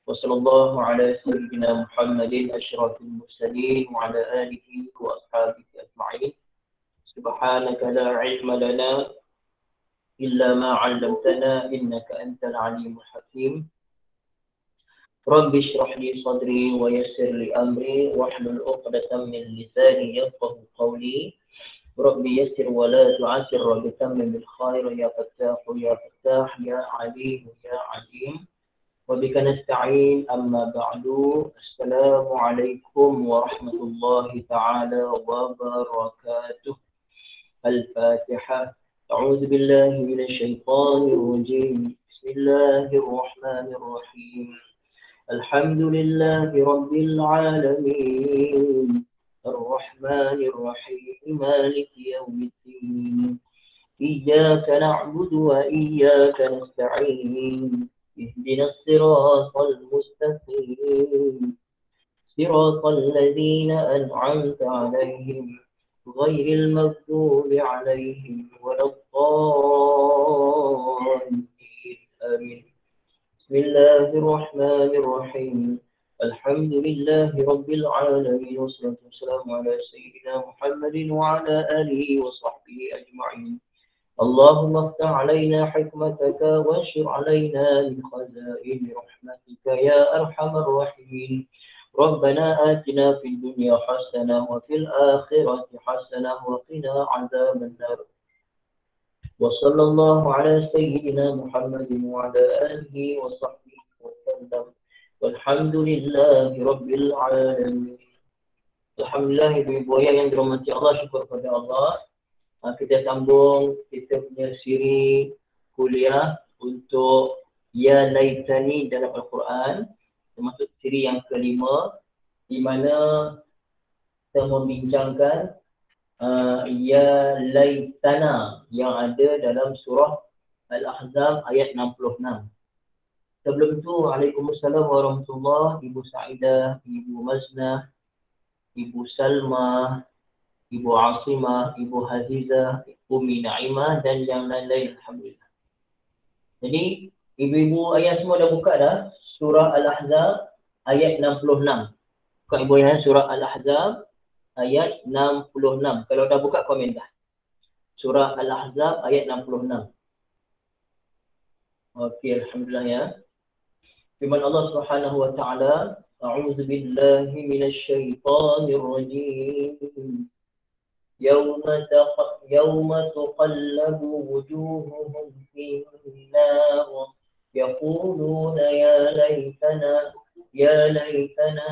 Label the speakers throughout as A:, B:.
A: وصلى الله على سيدنا محمد أشرف المرسلين وعلى آله وأصحابه أجمعين. سبحانك لا علم لنا إلا ما علمتنا إنك أنت العليم الحكيم. رب اشرح لي صدري ويسر لي أمري واحلل عقدة من لساني يفقه قولي. رب يسر ولا تعسر رب تمم بالخير يا فتاح يا فتاح يا عليم يا عليم وبك نستعين. أما بعد، السلام عليكم ورحمة الله تعالى وبركاته. الفاتحة. أعوذ بالله من الشيطان الرجيم. بسم الله الرحمن الرحيم. الحمد لله رب العالمين الرحمن الرحيم مالك يوم الدين. إياك نعبد وإياك نستعين. اهدنا الصراط المستقيم صراط الذين أنعمت عليهم غير المغضوب عليهم ولا الضالين. آمين. بسم الله الرحمن الرحيم. الحمد لله رب العالمين والصلاة والسلام على سيدنا محمد وعلى آله وصحبه أجمعين. اللهم افتح علينا حكمتك وانشر علينا من خزائن رحمتك يا أرحم الراحمين. ربنا آتنا في الدنيا حسنة وفي الآخرة حسنة وقنا عذاب النار. وصلى الله على سيدنا محمد وعلى آله وصحبه وسلم. والحمد لله رب العالمين. Alhamdulillah, ibu-ibu ayah yang dirahmati Allah, syukur kepada Allah. Kita sambung kita punya siri kuliah untuk Ya Laitani dalam Al-Quran, termasuk siri yang kelima, di mana kita membincangkan Ya Laitana yang ada dalam surah Al-Ahzab ayat 66. Sebelum itu, Waalaikumsalam warahmatullahi, Ibu Sa'idah, Ibu Maznah, Ibu Salma, Ibu Asimah, Ibu Hazizah, Umi Naimah dan yang lain-lain. Alhamdulillah. Jadi, ibu-ibu ayah semua dah buka dah surah Al-Ahzab ayat 66. Buka ibu ayah surah Al-Ahzab ayat 66. Kalau dah buka, komen dah. Surah Al-Ahzab ayat 66. Okey, alhamdulillah ya. Firman Allah Subhanahu wa taala, A'udzu billahi minasy syaithanir rajim. يوم تقلب وجوههم في النار يقولون يا ليتنا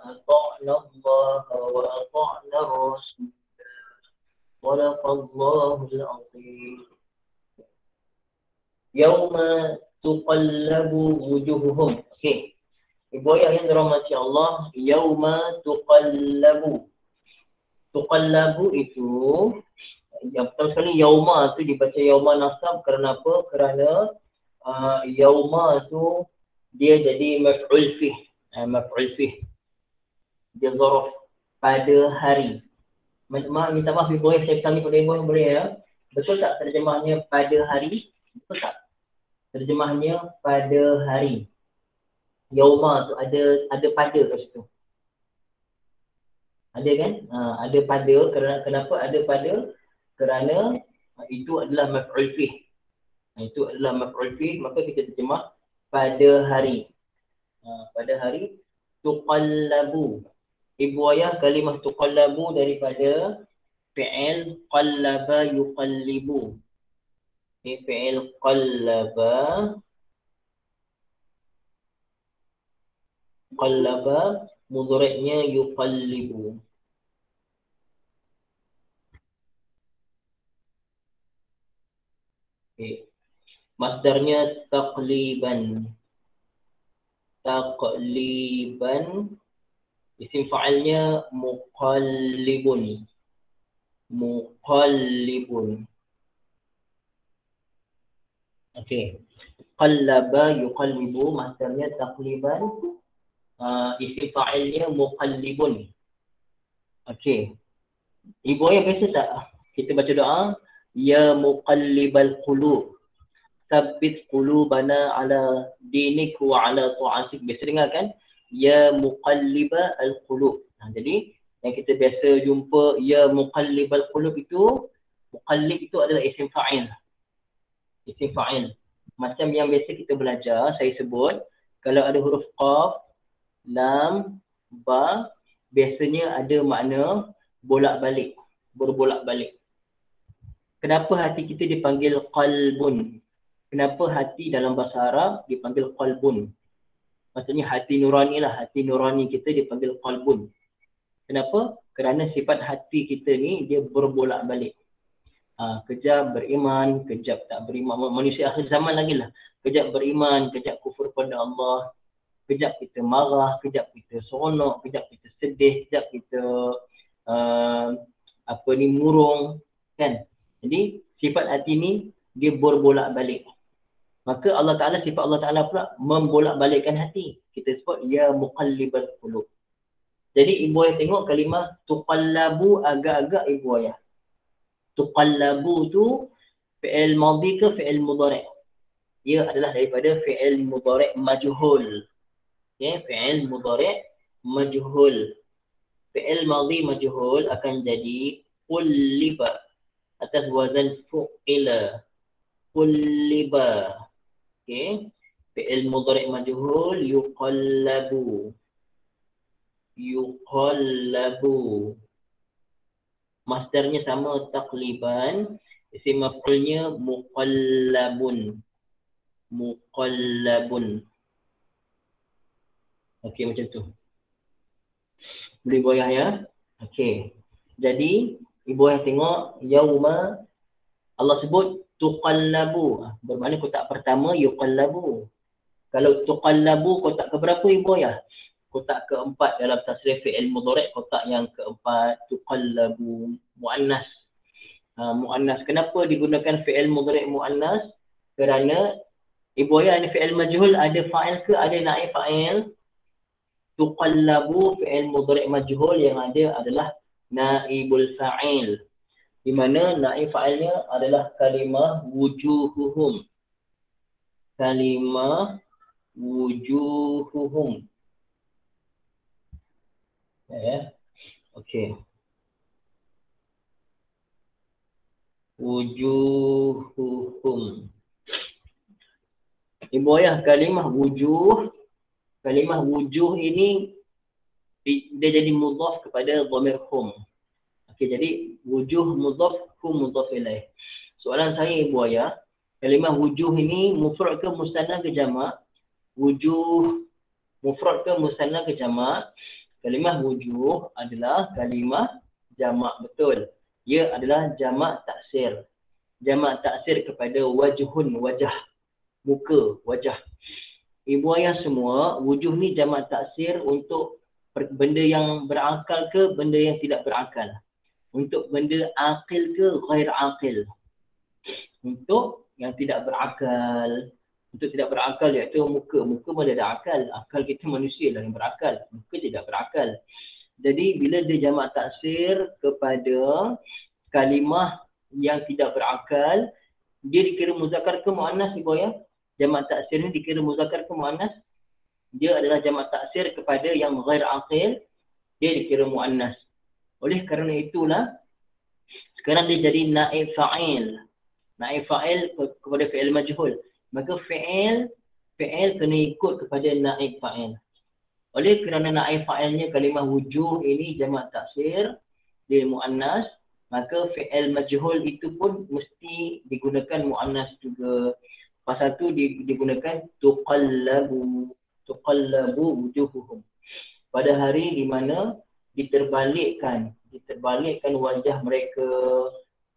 A: أطعنا الله وأطعنا الرسول صدق الله العظيم. يوم تقلب وجوههم. Okey. Ibu ayah yang dirahmati Allah, yauma tuqallabu. Tuqallabu itu, yang pertama sekali yauma tu dibaca yauma nasab. Kerana apa? Kerana yauma tu dia jadi maf'ul fih. Maf'ul fih. Dia zarf pada hari. Minta maaf ibu ayah, saya kami pada ibu ayah boleh ya. Betul tak terjemahnya pada hari? Betul tak? Terjemahnya pada hari. Yauma tu ada pada kat situ. Ada kan? Ada pada. Kenapa ada pada? Kerana itu adalah maf'ul fih. Itu adalah maf'ul fih, maka kita terjemah pada hari. Pada hari tuqallabu. Ibu ayah, kalimah tuqallabu daripada fi'il qallaba yuqallibu. Fi'il qallaba mudhari'nya yuqallibu. Okay. Masdarnya taqliban. Isim fa'ilnya muqallibun. Okey. Qallaba yuqallibu, masdarnya taqliban. Isim fa'ilnya muqallibun. Okey. Ibu ayah biasa tak kita baca doa, Ya muqallibal qulub. Tsabbit qulubana ala dinik wa ala ta'atik. Biasa dengar kan? Ya muqalliba al-qulub. Jadi yang kita biasa jumpa ya muqallibal qulub itu, muqallib itu adalah isim fa'il. Isim fa'il. Macam yang biasa kita belajar, saya sebut, kalau ada huruf qaf, lam, ba, biasanya ada makna bolak-balik, berbolak-balik. Kenapa hati kita dipanggil qalbun? Kenapa hati dalam bahasa Arab dipanggil qalbun? Maksudnya hati nurani lah, hati nurani kita dipanggil qalbun. Kenapa? Kerana sifat hati kita ni dia berbolak-balik. Kejap beriman, kejap tak beriman. Manusia akhir zaman lagi lah. Kejap beriman, kejap kufur pada Allah. Kejap kita marah, kejap kita seronok, kejap kita sedih, kejap kita murung. Kan? Jadi sifat hati ni dia berbolak-balik. Maka Allah Ta'ala, sifat Allah Ta'ala pula membolak-balikkan hati. Kita sebut ya muqallibal qulub. Jadi ibu ayah tengok kalimah tuqallabu agak-agak ibu ayah. Tuqallabu tu fi'il madhi ke fi'il mudhari'? Ia adalah daripada fi'il mudhari' majhul. Ya, fi'il mudhari' majhul. Fi'il madhi majhul akan jadi qulliba atas wazan fu'ila. Qulliba. Okey. Fi'il mudhari' majhul yuqallabu. Yuqallabu. Masdarnya sama taqliban, isim maf'ulnya muqallabun. Muqallabun. Okey, macam tu. Boleh goyah ya? Okey. Jadi ibu ayah tengok yauma Allah sebut tuqallabu. Bermakna kotak pertama yuqallabu. Kalau tuqallabu kotak keberapa ibu ayah? Kotak keempat dalam tasrif fi'il mudhari', kotak yang keempat tuqallabu muannas. Muannas. Kenapa digunakan fi'il mudhari' muannas? Kerana ibu ayah ni fi'il majhul ada fa'il ke ada naib fa'il? Tuqallabu fi'il mudhari' majhul yang ada adalah naibul fa'il. Di mana naib fa'ilnya adalah kalimah wujuhuhum. Kalimah wujuhuhum. Ya. Okey. Wujuhuhum. Ibu ayah kalimah wujuh. Kalimah wujuh ini dia jadi mudhaf kepada dhamir hum. Okey, jadi wujuh mudhaf, hum mudhaf ilaih. Soalan saya ibu ayah, kalimah wujuh ini mufrad ke musanna ke jamak? Wujuh mufrad ke musanna ke jamak? Kalimah wujuh adalah kalimah jamak, betul. Ia adalah jamak taksir. Jamak taksir kepada wajhun, wajah. Muka, wajah. Ibu ayah semua, wujuh ni jamak taksir untuk benda yang berakal ke benda yang tidak berakal. Untuk benda akil ke ghair akil. Untuk yang tidak berakal. Untuk tidak berakal iaitu muka. Muka mana ada akal. Akal kita manusia lah yang berakal. Muka tidak berakal. Jadi bila dia jamak taksir kepada kalimah yang tidak berakal, dia dikira muzakkar ke muannas ibu ayah? Jamak taksir ni dikira muzakkar ke muannas? Dia adalah jamak taksir kepada yang ghair aqil, dia dikira muannas. Oleh kerana itulah sekarang dia jadi naib fa'il. Naib fa'il kepada fi'il majhul. Maka fi'il kena ikut kepada naib fa'il. Oleh kerana naib fa'ilnya kalimah wujuh ini jamak taksir, dia muannas, maka fi'il majhul itu pun mesti digunakan muannas juga. Pasal tu digunakan tuqallabu. Tuqallabu wujuhuhum. Pada hari di mana diterbalikkan wajah mereka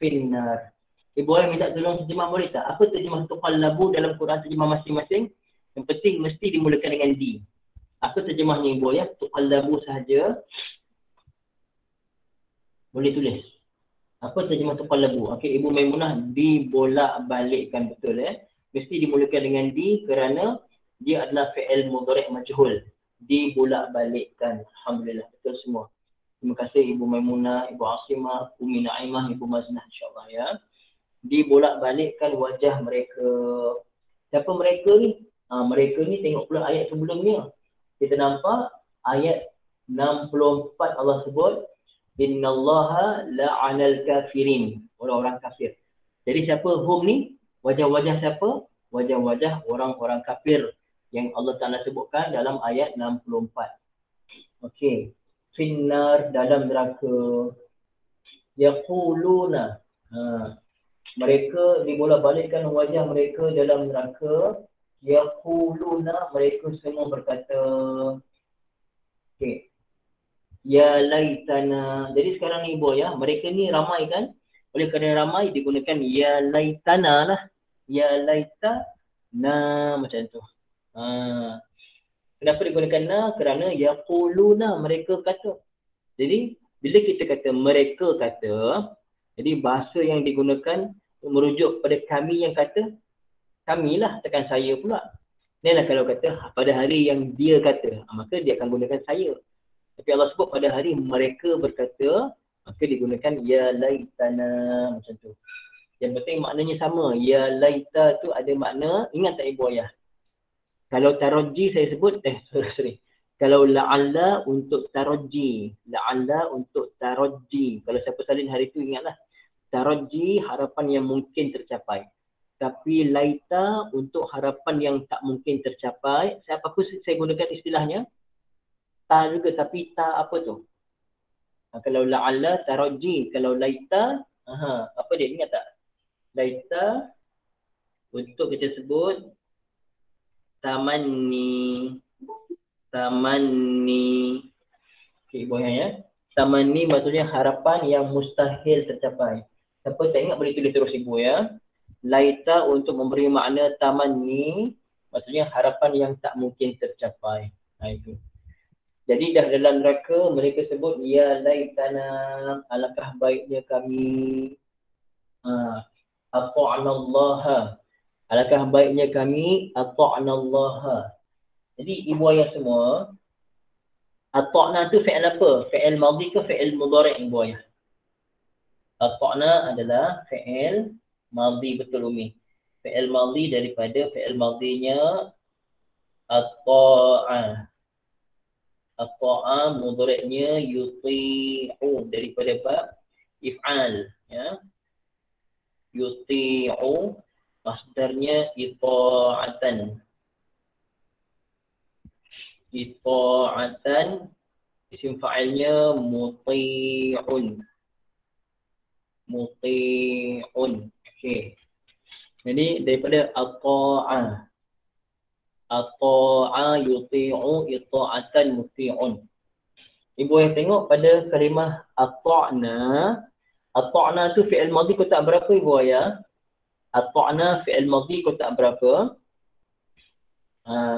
A: finnar. Ibu ayah minta tolong terjemah boleh tak? Apa terjemah tuqallabu dalam Quran terjemah masing-masing? Yang penting mesti dimulakan dengan di. Apa terjemahnya ibu ayah? Tuqallabu sahaja. Boleh tulis. Apa terjemah tuqallabu? Okey, Ibu Maimunah, dibolak-balikkan, betul Mesti dimulakan dengan di kerana dia adalah fi'il mudhari' majhul. Dibolak-balikkan. Alhamdulillah, betul semua. Terima kasih Ibu Maimunah, Ibu Asimah, Umi Naimah, Ibu Maznah, insyaAllah ya. dibolak-balikkan wajah mereka. Siapa mereka ni? Mereka ni tengok pula ayat sebelumnya. Kita nampak ayat 64 Allah sebut innallaha la'anal kafirin, orang-orang kafir. Jadi siapa hum ni? Wajah-wajah siapa? Wajah-wajah orang-orang kafir yang Allah Ta'ala sebutkan dalam ayat 64. Okey. Finnar, dalam neraka. Yaquluna. Mereka dibolak-balikkan wajah mereka dalam neraka. Yaquluna, mereka semua berkata. Okey. Ya laitana. Jadi sekarang ni ibu ya, mereka ni ramai kan? Oleh kerana ramai digunakan ya laitana lah. Ya laitana macam tu. Kenapa digunakan na? Kerana yaquluna, mereka kata. Jadi bila kita kata mereka kata, jadi bahasa yang digunakan merujuk pada kami yang kata, kamilah, tekan saya pula. Inilah kalau kata pada hari yang dia kata, maka dia akan gunakan saya. Tapi Allah sebut pada hari mereka berkata, maka digunakan ya laitana macam tu. Yang penting maknanya sama. Ya laita tu ada makna, ingat tak ibu ayah? Kalau taraji saya sebut, sorry. Kalau la'alla untuk taraji. La'alla untuk taraji. Kalau siapa salin hari tu ingatlah. Taraji harapan yang mungkin tercapai. Tapi laita untuk harapan yang tak mungkin tercapai. Apa saya gunakan istilahnya? Ta juga, tapi ta apa tu? Kalau la'alla taraji. Kalau laita, apa dia ingat tak? Laita untuk kita sebut tamanni. Tamanni. Okey, boleh ya. Tamanni maksudnya harapan yang mustahil tercapai. Siapa tak ingat boleh tulis terus ibu ya. Laita untuk memberi makna tamanni, maksudnya harapan yang tak mungkin tercapai. Itu. Jadi dah dalam neraka mereka sebut ya laitana, alangkah baiknya kami. Ata'nallaha. Alangkah baiknya kami ata'nallaha. Jadi ibu ayah semua, ata'na tu fi'il apa? Fi'il madhi ke fi'il mudhari' ibu ayah? Ata'na adalah fi'il madhi, betul Umi. Fi'il madhi daripada fi'il madhinya ata'a. Ata'a mudhari'nya yuti'u, daripada bab if'al ya. Yuti'u masdarnya ita'atan. Ita'atan isim fa'ilnya muti'un. Muti'un. Okey. Jadi daripada ata'a. Ata'a yuti'u ita'atan muti'un. Ibu yang tengok pada kalimah ata'na. Ata'na tu fi'il madhi kotak berapa ibu ayah? Ata'na fi'il madhi kotak berapa?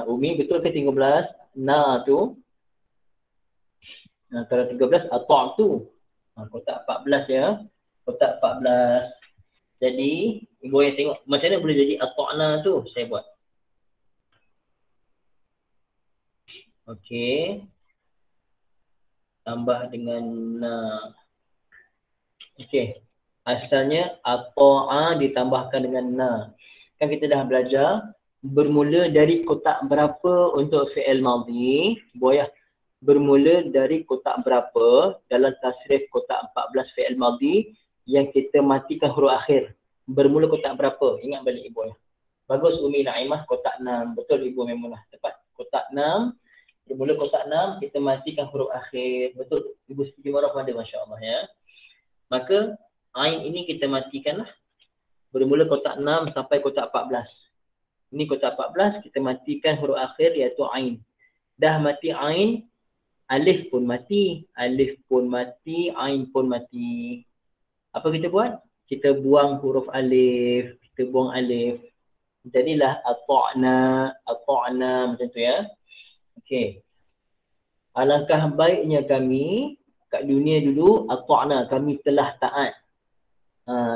A: Umi betul ke 13? Na tu. Kalau 13 ata' tu. Kotak 14 ya. Kotak 14. Jadi ibu yang tengok macam mana boleh jadi ata'na tu, saya buat. Okey. Tambah dengan na. Okey. Asalnya ata'a ditambahkan dengan na. Kan kita dah belajar bermula dari kotak berapa untuk fi'il madhi. Boyah. Bermula dari kotak berapa dalam tasrif kotak 14 fi'il madhi yang kita matikan huruf akhir. Bermula kotak berapa? Ingat balik ibu ya. Bagus Umi Naimah kotak 6. Betul ibu Maimunah. Tepat. Kotak 6. Bermula kotak 6 kita matikan huruf akhir. Betul Ibu Siti Marah pada masya-Allah ya. Maka ain ini kita matikanlah. Bermula kotak 6 sampai kotak 14. Ini kotak 14 kita matikan huruf akhir iaitu ain. Dah mati ain, alif pun mati. Alif pun mati, ain pun mati. Apa kita buat? Kita buang huruf alif. Kita buang alif. Jadilah ata'na. Ata'na macam tu ya. Okey. Alangkah baiknya kami kat dunia dulu, ata'na, kami telah taat.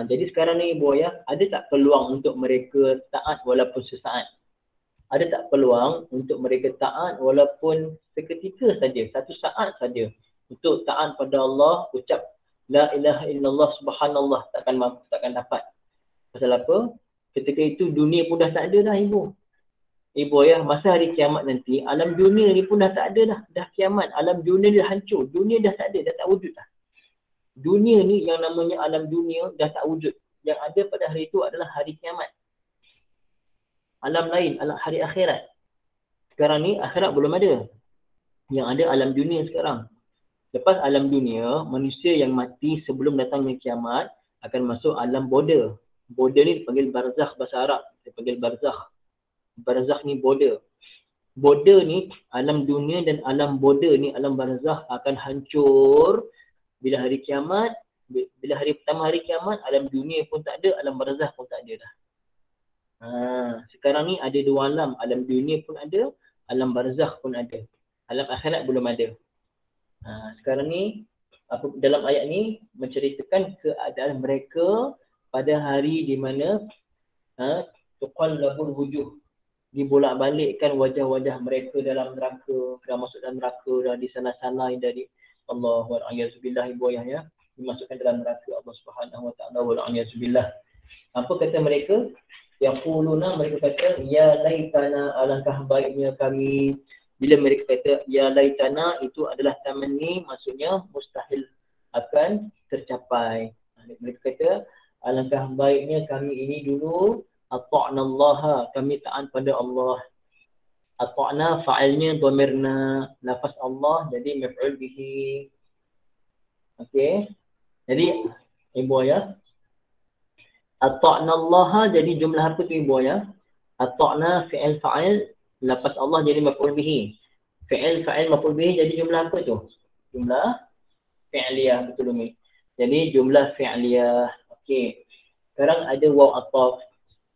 A: Jadi sekarang ni ibu ayah, ada tak peluang untuk mereka taat walaupun sesaat? Ada tak peluang untuk mereka taat walaupun seketika saja, satu saat saja, untuk taat pada Allah, ucap la ilaha illallah subhanallah, takkan dapat. Pasal apa? Ketika itu dunia pun dah tak ada dah ibu. Ibu ayah, masa hari kiamat nanti, alam dunia ni pun dah tak ada dah. Dah kiamat. Alam dunia dah hancur. Dunia dah tak ada, dah tak wujud dah. Dunia ni yang namanya alam dunia dah tak wujud. Yang ada pada hari itu adalah hari kiamat. Alam lain, alam hari akhirat. Sekarang ni akhirat belum ada. Yang ada alam dunia sekarang. Lepas alam dunia, manusia yang mati sebelum datangnya kiamat akan masuk alam border. Border ni dipanggil barzakh bahasa Arab. Dipanggil barzakh. Barzakh ni border. Border ni, alam dunia dan alam border ni, alam barzakh akan hancur bila hari kiamat. Bila hari pertama hari kiamat, alam dunia pun tak ada, alam barzakh pun tak ada dah. Sekarang ni ada dua alam. Alam dunia pun ada, alam barzakh pun ada. Alam akhirat belum ada. Sekarang ni, dalam ayat ni menceritakan keadaan mereka pada hari di mana tuqallabul wujuh, dibolak-balikkan wajah-wajah mereka dalam neraka, dah masuk dalam neraka, dah di sana-sana dari Allah wa'ayazubillah ibu ayah ya, dimasukkan dalam neraka Allah Subhanahu wa taala wa'ayazubillah. Apa kata mereka? Yaquluna, mereka kata ya laitana, alangkah baiknya kami. Bila mereka kata ya laitana, itu adalah tamanni, maksudnya mustahil akan tercapai. Mereka kata alangkah baiknya kami ini dulu ata'na Allah, kami taat pada Allah. Ata'na fa'ilnya dhamirna, lafaz Allah jadi maf'ul bihi. Okey. Jadi ibu ayah, ata'na Allah jadi jumlah apa tu ibu ayah? Ata'na fi'il fa'il, lafaz Allah jadi maf'ul bihi. Fi'il fa'il maf'ul bihi jadi jumlah apa tu? Jumlah fi'liyah, betul Umi. Jadi jumlah fi'liyah. Okey. Sekarang ada waw ataf.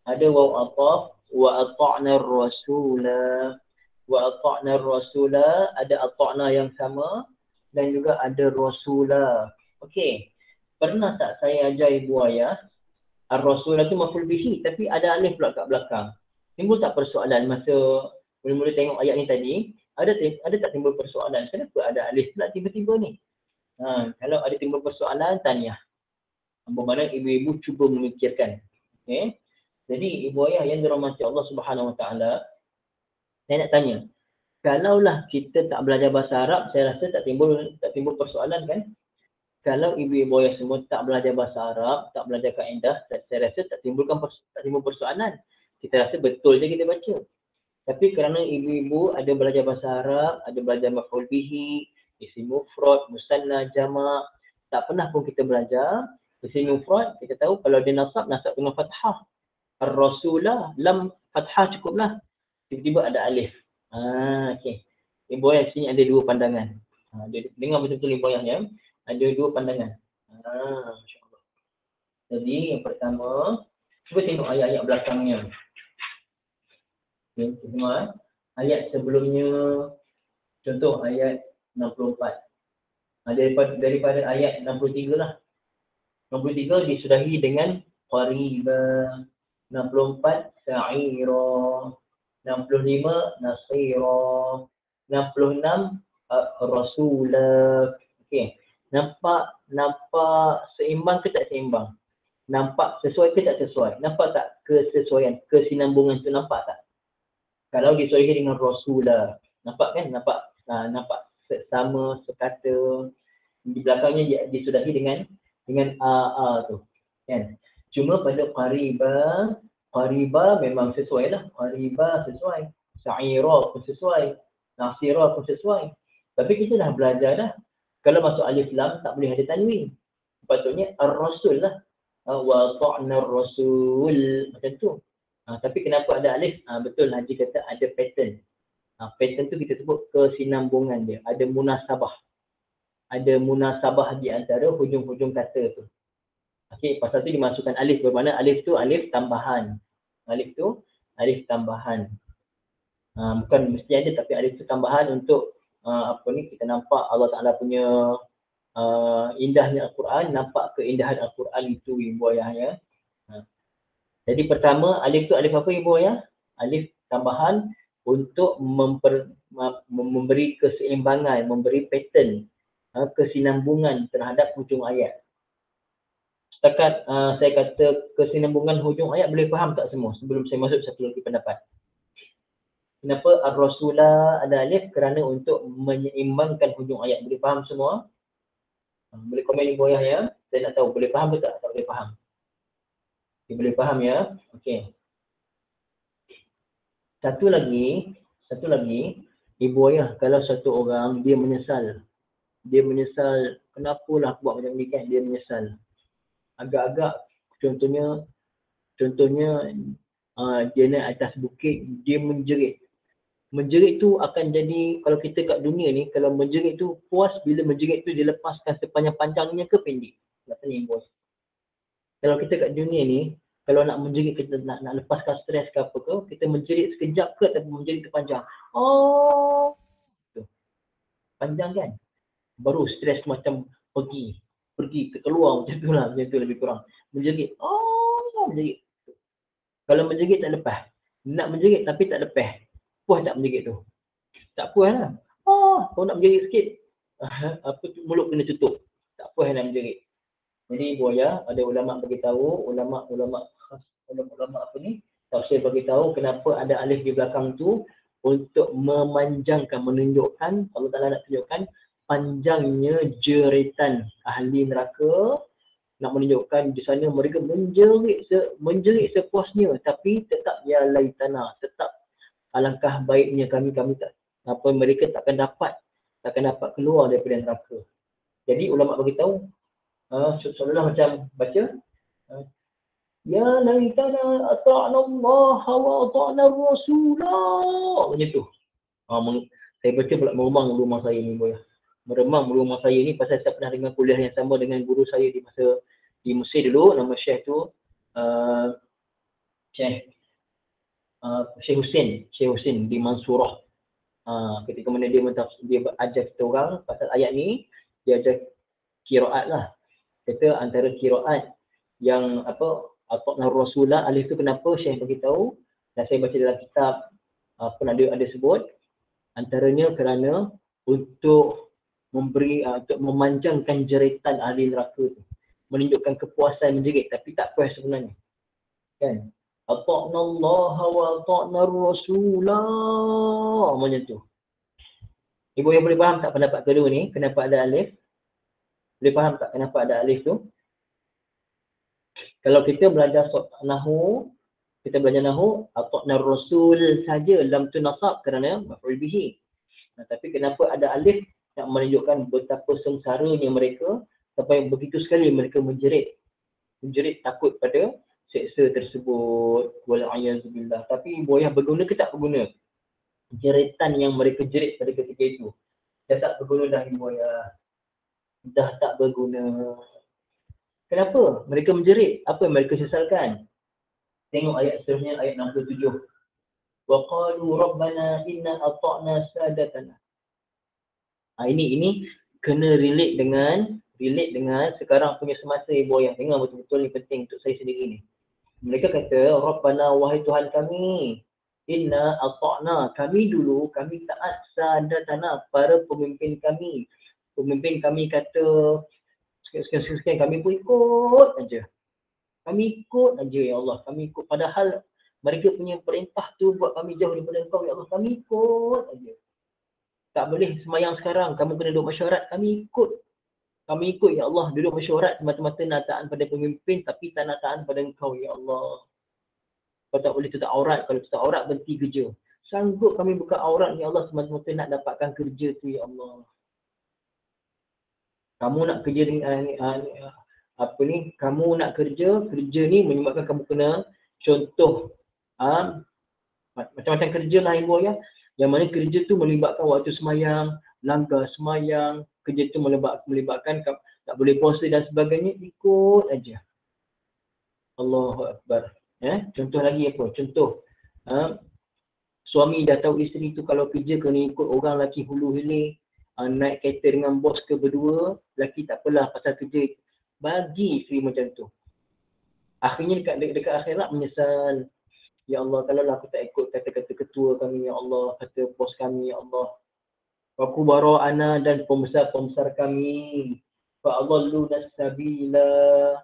A: Ada waw ataf, wa ata'na ar-rasula. Wa ata'na ar-rasula, ada ata'na yang sama dan juga ada rasula. Okey. Pernah tak saya ajar ibu ayah, ar-rasula tu maf'ul bihi tapi ada alif pula kat belakang. Timbul tak persoalan masa mula-mula tengok ayat ni tadi? Ada tak timbul persoalan? Kenapa ada alif pula tiba-tiba ni? Kalau ada timbul persoalan, tanya. Bermakna ibu-ibu cuba memikirkan. Okay? Jadi ibu ayah yang dirahmati Allah Subhanahu Wa Taala, saya nak tanya, kalaulah kita tak belajar bahasa Arab, saya rasa tak timbul persoalan kan? Kalau ibu-ibu ayah semua tak belajar bahasa Arab, tak belajar kaedah, saya rasa tak timbul persoalan. Kita rasa betul je kita baca. Tapi kerana ibu-ibu ada belajar bahasa Arab, ada belajar maf'ul bihi, isim mufrad, musanna, jamak, tak pernah pun kita belajar isim mufrad, kita tahu kalau dia nasab dengan fathah. Ar-rasulah, lam fathah cukuplah. Tiba-tiba ada alif. Okey. Ibu ayah sini ada dua pandangan. Dengar betul-betul ibu ayah ya. Ada dua pandangan. Masya-Allah. Jadi yang pertama, cuba tengok ayat-ayat belakangnya. Okay, semua ayat sebelumnya, contoh ayat 64. Daripada ayat 63 lah. 63 disudahi dengan qariba. 64 sa'ira. 65 nasira. 66 rasulah. Okey. Nampak seimbang ke tak seimbang? Nampak sesuai ke tak sesuai? Nampak tak kesesuaian, kesinambungan tu nampak tak? Kalau disudahi dengan rasulah, nampak kan? Nampak sama, sekata. Di belakangnya disudahi dengan tu. Kan? Cuma pada qariba memang sesuai lah. Qariba sesuai. Sa'ira pun sesuai. Nasira pun sesuai. Tapi kita dah belajar dah. Kalau masuk alif lam tak boleh ada tanwin. Patutnya ar-rasul lah. Wa ta'na ar-rasul. Macam tu. Tapi kenapa ada alif? Betul Haji kata ada pattern. Pattern tu kita sebut kesinambungan dia. Ada munasabah. Ada munasabah di antara hujung-hujung kata tu. Okey, pasal tu dimasukkan alif. Bermakna alif tu alif tambahan. Alif tu alif tambahan. Bukan mesti ada tapi alif tu tambahan untuk kita nampak Allah Ta'ala punya indahnya Al-Quran, nampak keindahan Al-Quran itu ibu ayah ya. Jadi pertama alif tu alif apa ibu ayah? Alif tambahan untuk memberi keseimbangan, memberi pattern, kesinambungan terhadap hujung ayat. Setakat saya kata kesinambungan hujung ayat boleh faham tak semua sebelum saya masuk satu lagi pendapat. Kenapa ar-rasulah ada alif? Kerana untuk menyeimbangkan hujung ayat. Boleh faham semua? Boleh komen di bawah ya. Saya nak tahu boleh faham ke tak? Tak boleh faham. Okay, boleh faham ya. Okey. Satu lagi, ibu ayah kalau satu orang dia menyesal kenapalah aku buat macam ni kan, dia menyesal. Agak-agak contohnya dia naik atas bukit, dia menjerit. Menjerit tu akan jadi, kalau kita kat dunia ni, kalau menjerit tu puas bila menjerit tu dia lepaskan sepanjang-panjangnya ke pendek? Nak tanya bos. Kalau kita kat dunia ni, kalau nak menjerit, kita nak lepaskan stres ke apa ke, kita menjerit sekejap ke ataupun menjerit ke panjang? Oh, tu. Panjang kan? Baru stres macam pergi keluar macam tu lah, macam tu lebih kurang. Menjerit, menjerit. Kalau menjerit tak lepas. Nak menjerit tapi tak lepas. Puas tak menjerit tu? Tak puas lah. Kau nak menjerit sikit, mulut kena tutup. Tak puas nak menjerit. Jadi buaya, ada ulama bagi tahu, ulama apa ni? Tafsir bagi tahu kenapa ada alif di belakang tu untuk memanjangkan, menunjukkan, Allah Taala nak tunjukkan panjangnya jeritan ahli neraka, nak menunjukkan di sana mereka menjerit sepuasnya, tapi tetap ya laitana, tetap alangkah baiknya kami tak mereka takkan dapat keluar daripada neraka. Jadi ulama bagi tahu seolah macam baca ya laitana ata'na Allah wa ata'na Rasulah, macam tu. Saya baca pula meremang rumah saya ni boy. Meremang rumah saya ni pasal saya pernah dengar kuliah yang sama dengan guru saya di Mesir dulu, nama Syekh tu Syekh Hussein di Mansurah. Ketika mana dia ajar kita orang pasal ayat ni, dia ajar qiraat lah. Kata antara qiraat yang ata'na Rasulah, alif tu kenapa Syekh bagi tahu, dan saya baca dalam kitab pun ada sebut, antaranya kerana untuk untuk memanjangkan jeritan ahli neraka tu, menunjukkan kepuasan menjerit tapi tak puas sebenarnya, kan? Ata'na Allah wa ata'na Rasulah, macam tu. Ibu yang boleh faham tak pendapat kedua ni, kenapa ada alif? Boleh faham tak kenapa ada alif tu? Kalau kita belajar nahwu, ata'na Rasul saja lam tu nasab kerana maf'ul bihi. Tapi kenapa ada alif? Nak menunjukkan betapa sengsaranya mereka sampai begitu sekali mereka menjerit takut pada seksa tersebut, wal'ayazubillah. Tapi buaya berguna ke tak berguna? Jeritan yang mereka jerit pada ketika itu dah tak berguna dah, buaya dah tak berguna. Kenapa mereka menjerit? Apa yang mereka sesalkan? Tengok ayat seterusnya, ayat 67. Wa qalu rabbana inna ata'na sadatana. Ini kena relate dengan sekarang punya semasa ibu yang dengar betul-betul ni penting untuk saya sendiri ni. Mereka kata, Rabbana, wahai Tuhan kami, inna ata'na, kami taat sadatana, para pemimpin kami. Pemimpin kami kata, sekian kami pun ikut aja. Kami ikut aja ya Allah, kami ikut. Padahal mereka punya perintah tu buat kami jauh daripada Engkau ya Allah, kami ikut aja. Tak boleh semayang sekarang, kamu kena duduk mesyuarat, kami ikut. Kami ikut ya Allah, duduk mesyuarat semata-mata nak taat pada pemimpin tapi tak nak taat pada Engkau ya Allah. Kau tak boleh tutup aurat, kalau tutup aurat berhenti kerja. Sanggup kami buka aurat ya Allah semata-mata nak dapatkan kerja tu ya Allah. Kamu nak kerja dengan kamu nak kerja ni menyebabkan kamu kena contoh macam-macam kerja lah ibu ya. Yang mana kerja tu melibatkan waktu semayang, langgar semayang, kerja tu melibatkan tak boleh puasa dan sebagainya, ikut aja. Allahu Akbar. Contoh lagi apa? Contoh suami dah tahu isteri tu kalau kerja kena ikut orang lelaki hulu hilir, naik kereta dengan bos ke berdua, lelaki tak apalah pasal kerja, bagi isteri macam tu. Akhirnya dekat akhirat menyesal. Ya Allah, kalaulah aku tak ikut kata-kata ketua kami, ya Allah, kata bos kami, ya Allah. Waku bara'ana, dan pembesar-pembesar kami. Fa'adhallu nasabila.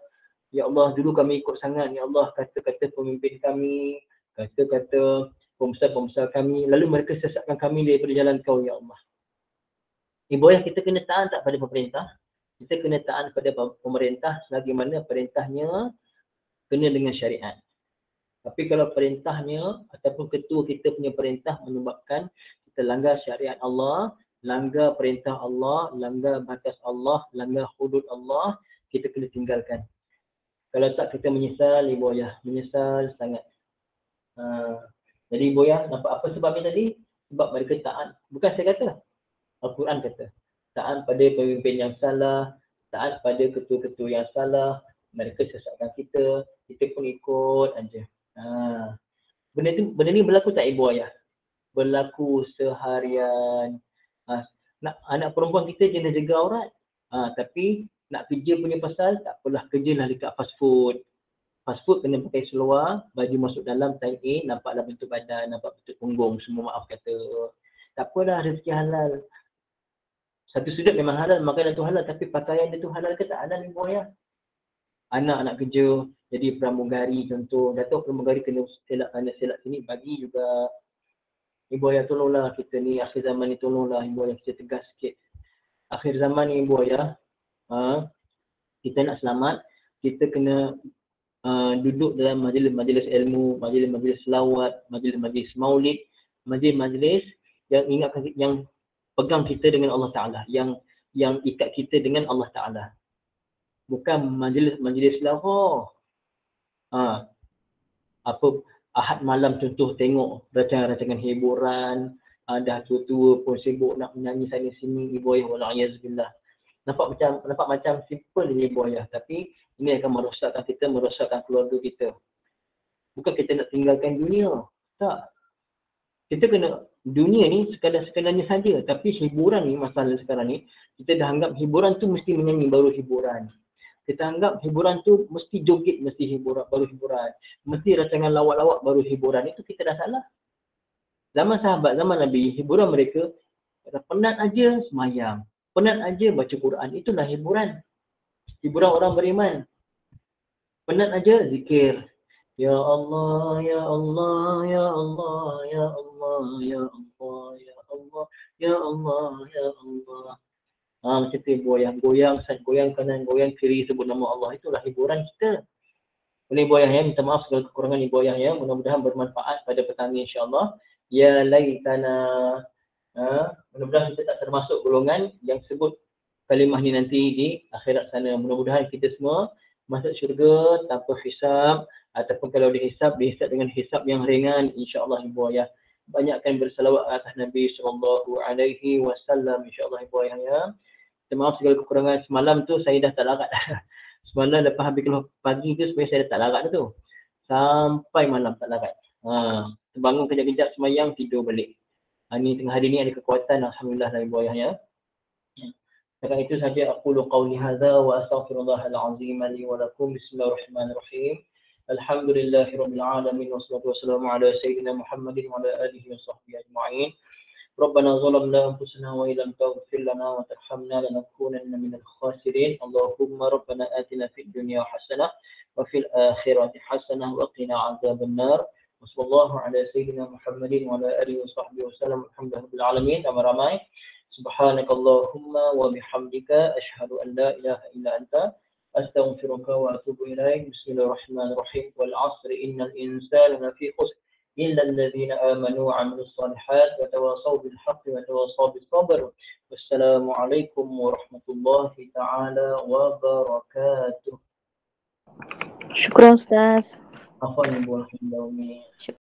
A: Ya Allah, dulu kami ikut sangat. Ya Allah, kata-kata pemimpin kami, kata-kata pembesar-pembesar kami, lalu mereka sesatkan kami daripada jalan Kau, Ya Allah. Ibu ayah, kita kena taat tak pada pemerintah? Kita kena taat pada pemerintah selagi mana perintahnya kena dengan syariat. Tapi kalau perintahnya ataupun ketua kita punya perintah menyebabkan kita langgar syariat Allah, langgar perintah Allah, langgar batas Allah, langgar hudud Allah, kita kena tinggalkan. Kalau tak, kita menyesal, ibu ayah. Menyesal sangat. Jadi ibu ayah, nampak apa sebabnya tadi? Sebab mereka taat. Bukan saya kata. Al-Quran kata. Taat pada pemimpin yang salah, taat pada ketua-ketua yang salah, mereka sesatkan kita pun ikut aja. Benda ni berlaku tak ibu ayah? Berlaku seharian. Anak perempuan kita kena jaga aurat. Tapi nak kerja punya pasal, tak apalah, kerjalah dekat fast food. Fast food kena pakai seluar, baju masuk dalam, time A, nampaklah bentuk badan, nampak bentuk punggung, semua maaf kata. Tak apalah, rezeki halal. Satu sudut memang halal, makanan tu halal, tapi pakaian dia tu halal ke tak halal ibu ayah? Anak nak kerja, jadi pramugari contoh. Datuk pramugari kena selak sini, bagi juga. Ibu ayah tolonglah kita ni, akhir zaman ni tolonglah ibu ayah, kita tegas sikit. Akhir zaman ni ibu ayah, kita nak selamat, kita kena duduk dalam majlis-majlis ilmu, majlis-majlis selawat, majlis-majlis maulid, majlis-majlis yang ingatkan, yang pegang kita dengan Allah Ta'ala, yang ikat kita dengan Allah Ta'ala. Bukan majlis-majlis lahor. Ahad malam contoh tengok rancangan-rancangan hiburan, dah tua-tua pun sibuk nak menyanyi sana sini, ibu ayah, wala'iyazbillah. Nampak macam simple ni ibu ayah, tapi ini akan merosakkan kita, merosakkan keluarga kita. Bukan kita nak tinggalkan dunia. Tak. Kita kena, dunia ni sekadarnya saja, tapi hiburan ni, masalah sekarang ni, kita dah anggap hiburan tu mesti menyanyi baru hiburan. Kita anggap hiburan tu mesti joget, mesti hiburan baru hiburan. Mesti rancangan lawak-lawak baru hiburan. Itu kita dah salah. Zaman sahabat, zaman Nabi, hiburan mereka, penat aja semayang, penat aja baca Quran. Itulah hiburan. Hiburan orang beriman. Penat aja zikir. Ya Allah, Ya Allah, Ya Allah, Ya Allah, Ya Allah, Ya Allah, Ya Allah, Ya Allah. Macam tu ibu ayah, goyang kanan, goyang kiri, sebut nama Allah. Itulah hiburan kita. Boleh ibu ayah ya, minta maaf segala kekurangan ibu ayah ya. Mudah-mudahan bermanfaat pada petang ini insya-Allah. Ya laitana. Mudah-mudahan kita tak termasuk golongan yang sebut kalimah ni nanti di akhirat sana. Mudah-mudahan kita semua masuk syurga tanpa hisab, ataupun kalau dihisab dengan hisab yang ringan insya-Allah ibu ayah. Banyakkan bersalawat atas Nabi sallallahu alaihi wasallam insya-Allah ibu ayah ya. Maaf segala kekurangan. Semalam tu saya dah tak larat. Semalam lepas habis keluar pagi tu sebenarnya saya dah tak larat tu. Sampai malam tak larat. Terbangun kejap-kejap semayang, tidur balik. Ni tengah hari ni ada kekuatan, alhamdulillah lah ibu ayah ya. Setakat itu saja aqulu qawli hadza wa astaghfirullahal azim li wa lakum. Bismillahirrahmanirrahim. Alhamdulillahirabbil alamin wassalatu wassalamu ala sayyidina Muhammadin wa ala alihi wa sahbihi ajma'in. ربنا ظلمنا أنفسنا وإن لم تغفر لنا وترحمنا لنكونن من الخاسرين اللهم ربنا آتنا في الدنيا حسنة وفي الآخرة حسنة وقنا عذاب النار وصلى الله على سيدنا محمد وعلى آله وصحبه وسلم الحمد لله رب العالمين. Ramai-ramai سبحانك اللهم وبحمدك أشهد أن لا إله إلا أنت أستغفرك وأتوب إليك. بسم الله الرحمن الرحيم. والعصر إن الإنسان لفي خسر إلا الذين آمنوا وعملوا الصالحات وتواصوا بالحق وتواصوا بالصبر. والسلام عليكم ورحمة الله تعالى وبركاته.
B: شكرا أستاذ.
A: عفوا يا أبو الحمد.